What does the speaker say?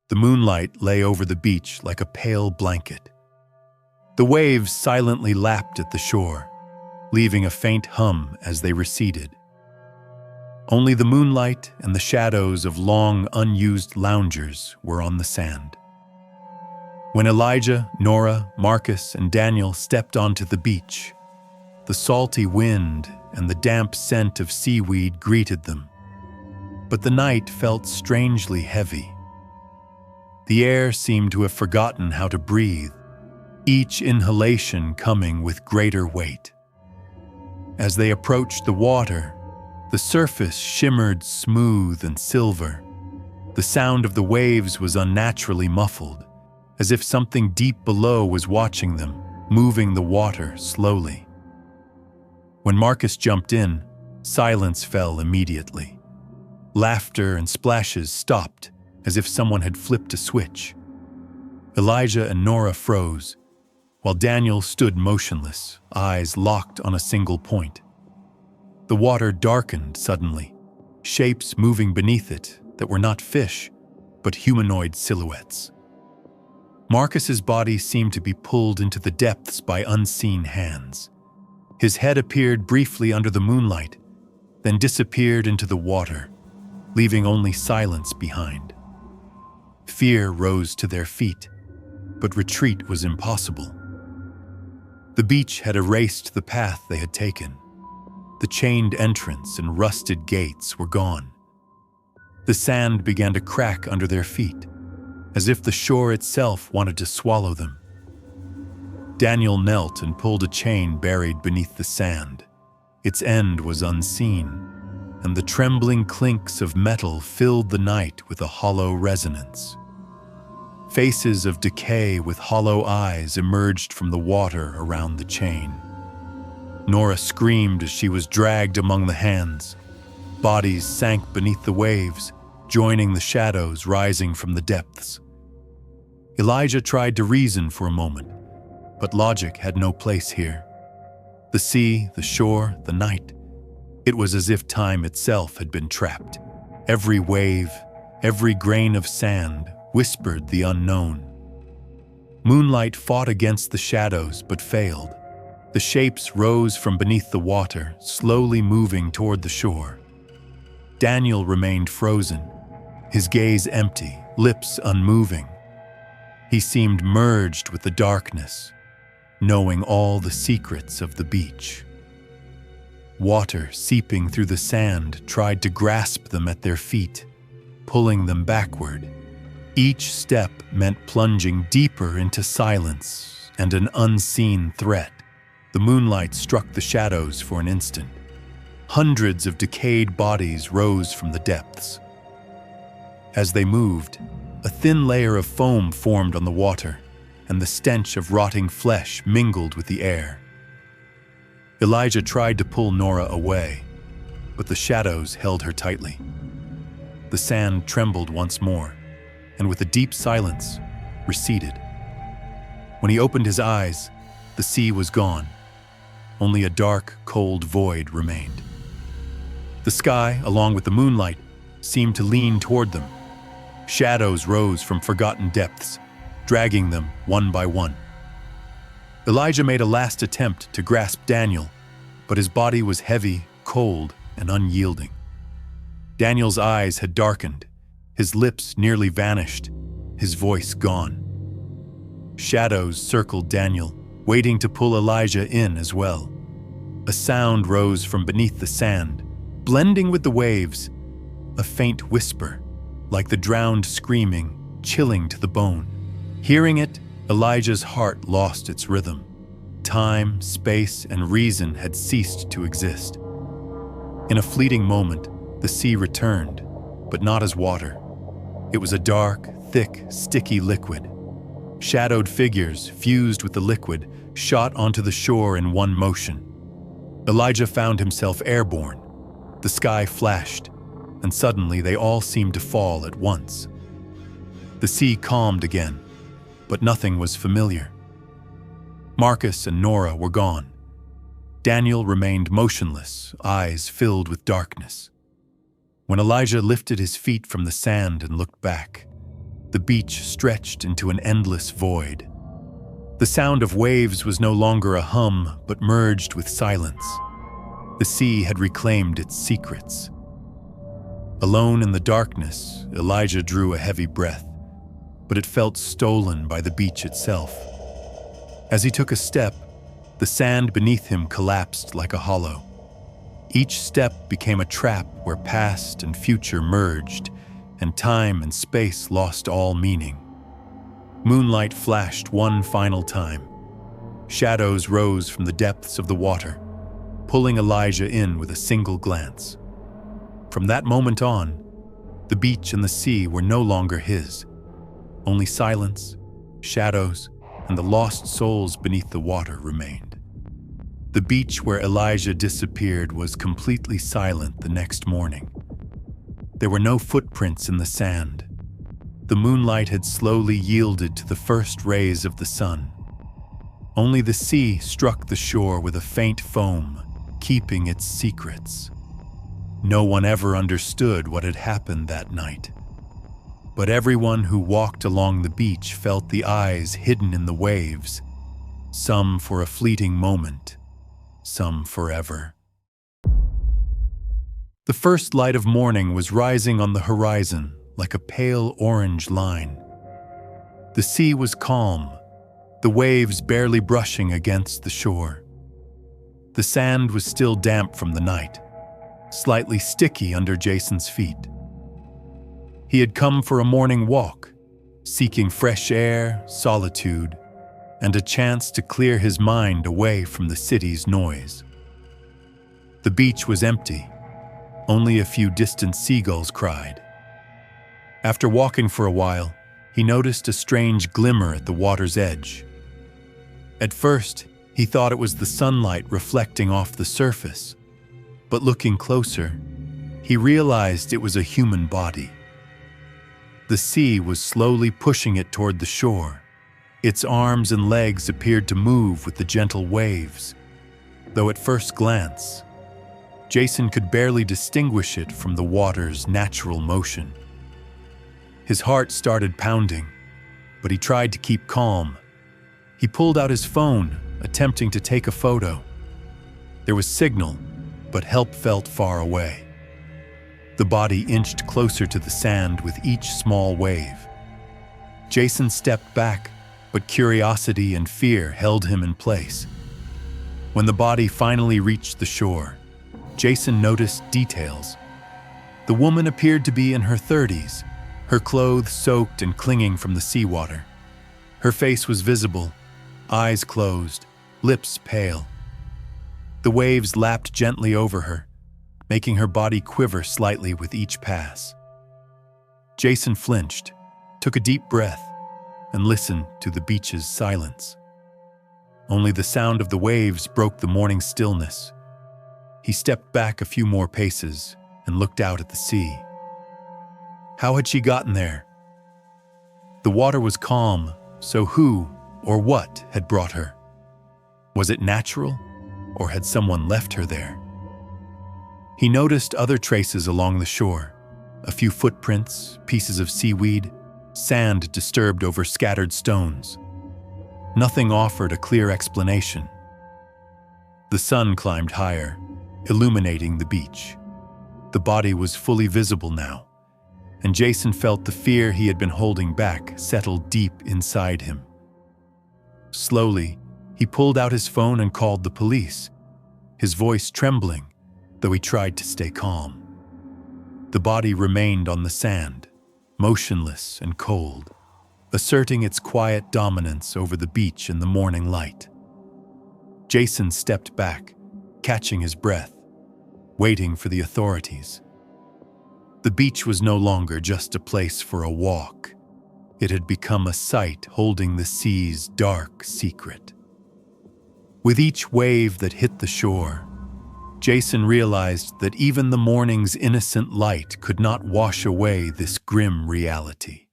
The moonlight lay over the beach like a pale blanket. The waves silently lapped at the shore, leaving a faint hum as they receded. Only the moonlight and the shadows of long, unused loungers were on the sand. When Elijah, Nora, Marcus, and Daniel stepped onto the beach, the salty wind and the damp scent of seaweed greeted them. But the night felt strangely heavy. The air seemed to have forgotten how to breathe, each inhalation coming with greater weight. As they approached the water, the surface shimmered smooth and silver. The sound of the waves was unnaturally muffled, as if something deep below was watching them, moving the water slowly. When Marcus jumped in, silence fell immediately. Laughter and splashes stopped, as if someone had flipped a switch. Elijah and Nora froze, while Daniel stood motionless, eyes locked on a single point. The water darkened suddenly, shapes moving beneath it that were not fish, but humanoid silhouettes. Marcus's body seemed to be pulled into the depths by unseen hands. His head appeared briefly under the moonlight, then disappeared into the water, leaving only silence behind. Fear rose to their feet, but retreat was impossible. The beach had erased the path they had taken. The chained entrance and rusted gates were gone. The sand began to crack under their feet, as if the shore itself wanted to swallow them. Daniel knelt and pulled a chain buried beneath the sand. Its end was unseen, and the trembling clinks of metal filled the night with a hollow resonance. Faces of decay with hollow eyes emerged from the water around the chain. Nora screamed as she was dragged among the hands. Bodies sank beneath the waves, joining the shadows rising from the depths. Elijah tried to reason for a moment, but logic had no place here. The sea, the shore, the night. It was as if time itself had been trapped. Every wave, every grain of sand whispered the unknown. Moonlight fought against the shadows but failed. The shapes rose from beneath the water, slowly moving toward the shore. Daniel remained frozen, his gaze empty, lips unmoving. He seemed merged with the darkness, knowing all the secrets of the beach. Water seeping through the sand tried to grasp them at their feet, pulling them backward. Each step meant plunging deeper into silence and an unseen threat. The moonlight struck the shadows for an instant. Hundreds of decayed bodies rose from the depths. As they moved, a thin layer of foam formed on the water, and the stench of rotting flesh mingled with the air. Elijah tried to pull Nora away, but the shadows held her tightly. The sand trembled once more, and with a deep silence, receded. When he opened his eyes, the sea was gone. Only a dark, cold void remained. The sky, along with the moonlight, seemed to lean toward them. Shadows rose from forgotten depths, dragging them one by one. Elijah made a last attempt to grasp Daniel, but his body was heavy, cold, and unyielding. Daniel's eyes had darkened, his lips nearly vanished, his voice gone. Shadows circled Daniel, waiting to pull Elijah in as well. A sound rose from beneath the sand, blending with the waves, a faint whisper, like the drowned screaming, chilling to the bone. Hearing it, Elijah's heart lost its rhythm. Time, space, and reason had ceased to exist. In a fleeting moment, the sea returned, but not as water. It was a dark, thick, sticky liquid. Shadowed figures, fused with the liquid, shot onto the shore in one motion. Elijah found himself airborne. The sky flashed, and suddenly they all seemed to fall at once. The sea calmed again, but nothing was familiar. Marcus and Nora were gone. Daniel remained motionless, eyes filled with darkness. When Elijah lifted his feet from the sand and looked back, the beach stretched into an endless void. The sound of waves was no longer a hum, but merged with silence. The sea had reclaimed its secrets. Alone in the darkness, Elijah drew a heavy breath, but it felt stolen by the beach itself. As he took a step, the sand beneath him collapsed like a hollow. Each step became a trap where past and future merged, and time and space lost all meaning. Moonlight flashed one final time. Shadows rose from the depths of the water, pulling Elijah in with a single glance. From that moment on, the beach and the sea were no longer his. Only silence, shadows, and the lost souls beneath the water remained. The beach where Elijah disappeared was completely silent the next morning. There were no footprints in the sand. The moonlight had slowly yielded to the first rays of the sun. Only the sea struck the shore with a faint foam, keeping its secrets. No one ever understood what had happened that night. But everyone who walked along the beach felt the eyes hidden in the waves, some for a fleeting moment, some forever. The first light of morning was rising on the horizon like a pale orange line. The sea was calm, the waves barely brushing against the shore. The sand was still damp from the night, slightly sticky under Jason's feet. He had come for a morning walk, seeking fresh air, solitude, and a chance to clear his mind away from the city's noise. The beach was empty. Only a few distant seagulls cried. After walking for a while, he noticed a strange glimmer at the water's edge. At first, he thought it was the sunlight reflecting off the surface, but looking closer, he realized it was a human body. The sea was slowly pushing it toward the shore. Its arms and legs appeared to move with the gentle waves, though at first glance, Jason could barely distinguish it from the water's natural motion. His heart started pounding, but he tried to keep calm. He pulled out his phone, attempting to take a photo. There was signal, but help felt far away. The body inched closer to the sand with each small wave. Jason stepped back, but curiosity and fear held him in place. When the body finally reached the shore, Jason noticed details. The woman appeared to be in her 30s, her clothes soaked and clinging from the seawater. Her face was visible, eyes closed, lips pale. The waves lapped gently over her, making her body quiver slightly with each pass. Jason flinched, took a deep breath, and listened to the beach's silence. Only the sound of the waves broke the morning stillness. He stepped back a few more paces and looked out at the sea. How had she gotten there? The water was calm, so who or what had brought her? Was it natural, or had someone left her there? He noticed other traces along the shore, a few footprints, pieces of seaweed, sand disturbed over scattered stones. Nothing offered a clear explanation. The sun climbed higher, illuminating the beach. The body was fully visible now, and Jason felt the fear he had been holding back settle deep inside him. Slowly, he pulled out his phone and called the police, his voice trembling, though he tried to stay calm. The body remained on the sand, motionless and cold, asserting its quiet dominance over the beach in the morning light. Jason stepped back, catching his breath, waiting for the authorities. The beach was no longer just a place for a walk. It had become a site holding the sea's dark secret. With each wave that hit the shore, Jason realized that even the morning's innocent light could not wash away this grim reality.